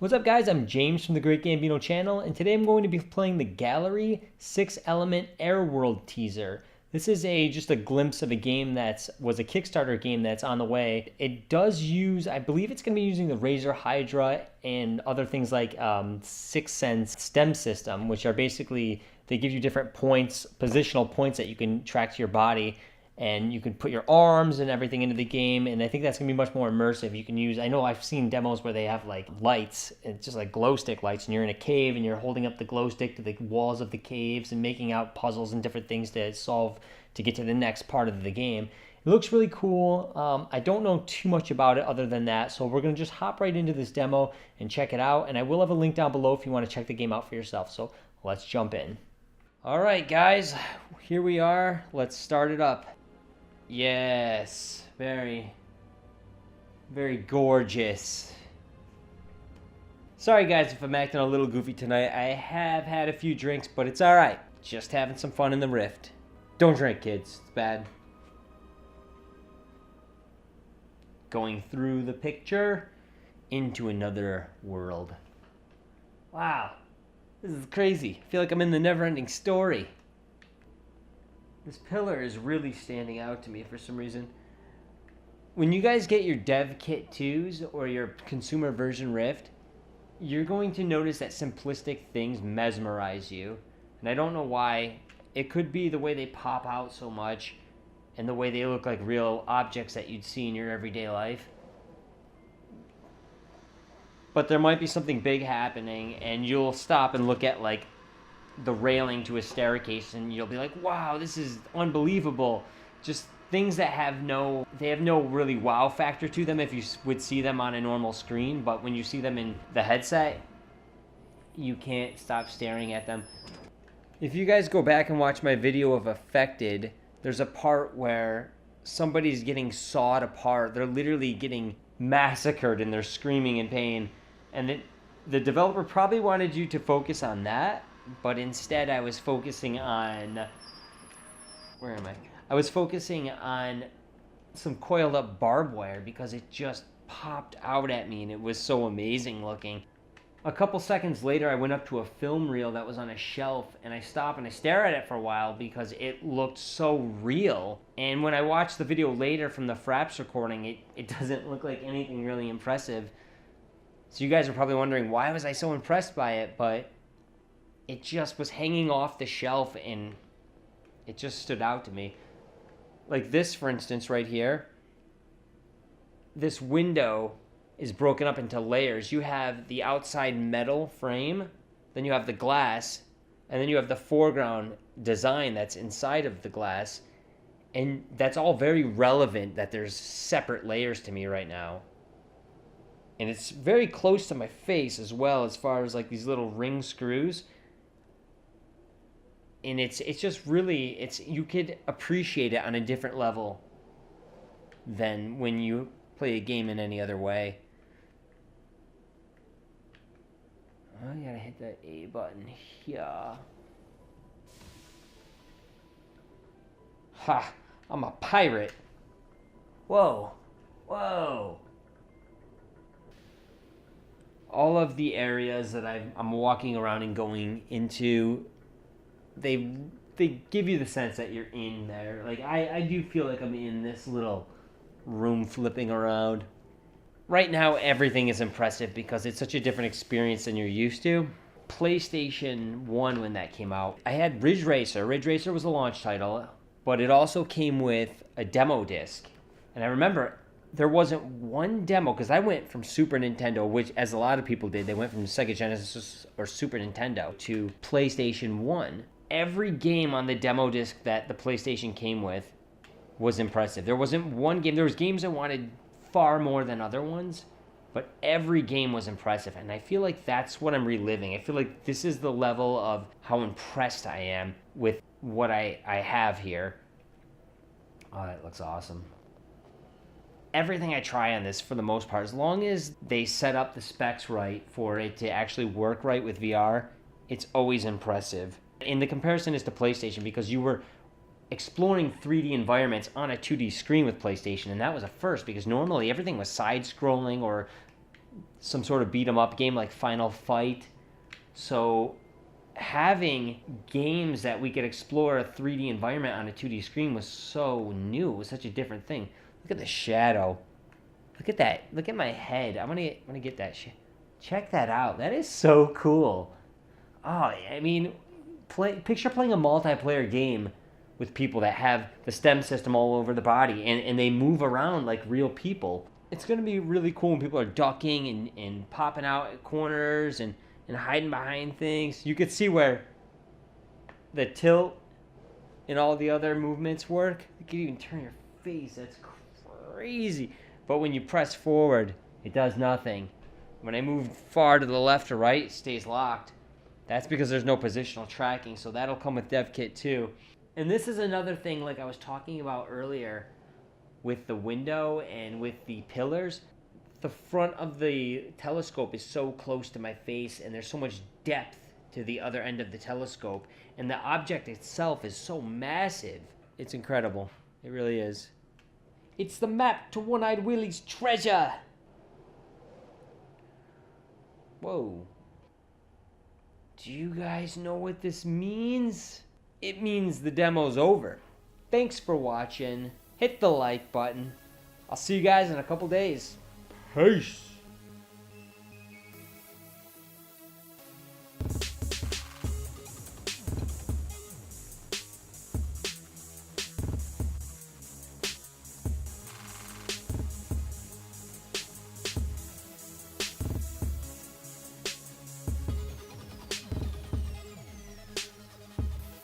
What's up guys, I'm James from the Great Gambino channel, and today I'm going to be playing the Gallery 6-Element Air World teaser. This is just a glimpse of a game that was a Kickstarter game that's on the way. It does use, I believe it's going to be using the Razer Hydra and other things like 6sense Stem system, which are basically, they give you different points, positional points that you can track to your body. And you can put your arms and everything into the game, and I think that's going to be much more immersive. You can use, I know I've seen demos where they have like lights, it's just like glow stick lights, and you're in a cave and you're holding up the glow stick to the walls of the caves and making out puzzles and different things to solve to get to the next part of the game. It looks really cool. I don't know too much about it other than that, so we're going to just hop right into this demo and check it out, and I will have a link down below if you want to check the game out for yourself. So let's jump in. All right guys, here we are. Let's start it up. Yes, very gorgeous. Sorry guys if I'm acting a little goofy tonight. I have had a few drinks, but it's alright. Just having some fun in the Rift. Don't drink, kids. It's bad. Going through the picture into another world. Wow, this is crazy. I feel like I'm in the never-ending story. This pillar is really standing out to me for some reason. When you guys get your dev kit 2s or your consumer version Rift, you're going to notice that simplistic things mesmerize you. And I don't know why. It could be the way they pop out so much and the way they look like real objects that you'd see in your everyday life. But there might be something big happening and you'll stop and look at like the railing to a staircase and you'll be like, wow, this is unbelievable. Just things that have no really wow factor to them if you would see them on a normal screen, but when you see them in the headset, you can't stop staring at them. If you guys go back and watch my video of Affected, there's a part where somebody's getting sawed apart. They're literally getting massacred and they're screaming in pain, and the developer probably wanted you to focus on that. But instead I was focusing on, where am I? I was focusing on some coiled up barbed wire because it just popped out at me and it was so amazing looking. A couple seconds later I went up to a film reel that was on a shelf and I stop and I stare at it for a while because it looked so real. And when I watched the video later from the Fraps recording, it doesn't look like anything really impressive. So you guys are probably wondering, why was I so impressed by it? But it just was hanging off the shelf and it just stood out to me. Like this, for instance, right here. This window is broken up into layers. You have the outside metal frame, then you have the glass, and then you have the foreground design that's inside of the glass. And that's all very relevant that there's separate layers to me right now. And it's very close to my face as well, as far as like these little ring screws. And it's just really, you could appreciate it on a different level than when you play a game in any other way. Oh, you gotta hit that A button here. Ha! I'm a pirate. Whoa. Whoa. All of the areas that I'm walking around and going into, they give you the sense that you're in there. Like I do feel like I'm in this little room flipping around. Right now everything is impressive because it's such a different experience than you're used to. PlayStation 1, when that came out, I had Ridge Racer. Ridge Racer was a launch title, but it also came with a demo disc. And I remember there wasn't one demo, because I went from Super Nintendo, which as a lot of people did, they went from Sega Genesis or Super Nintendo to PlayStation 1. Every game on the demo disc that the PlayStation came with was impressive. There wasn't one game. There was games I wanted far more than other ones, but every game was impressive. And I feel like that's what I'm reliving. I feel like this is the level of how impressed I am with what I have here. Oh, that looks awesome. Everything I try on this, for the most part, as long as they set up the specs right for it to actually work right with VR, it's always impressive. And the comparison is to PlayStation, because you were exploring 3D environments on a 2D screen with PlayStation, and that was a first, because normally everything was side-scrolling or some sort of beat 'em up game like Final Fight. So having games that we could explore a 3D environment on a 2D screen was so new. It was such a different thing. Look at the shadow. Look at that. Look at my head. I want to get that shit. Check that out. That is so cool. Oh, I mean, picture playing a multiplayer game with people that have the stem system all over the body and they move around like real people. It's going to be really cool when people are ducking and popping out at corners and hiding behind things. You could see where the tilt and all the other movements work. You can even turn your face. That's crazy. But when you press forward, it does nothing. When I move far to the left or right, it stays locked. That's because there's no positional tracking, so that'll come with dev kit too. And this is another thing like I was talking about earlier with the window and with the pillars. The front of the telescope is so close to my face and there's so much depth to the other end of the telescope, and the object itself is so massive. It's incredible. It really is. It's the map to One-Eyed Willie's treasure. Whoa. Do you guys know what this means? It means the demo's over. Thanks for watching. Hit the like button. I'll see you guys in a couple days. Peace.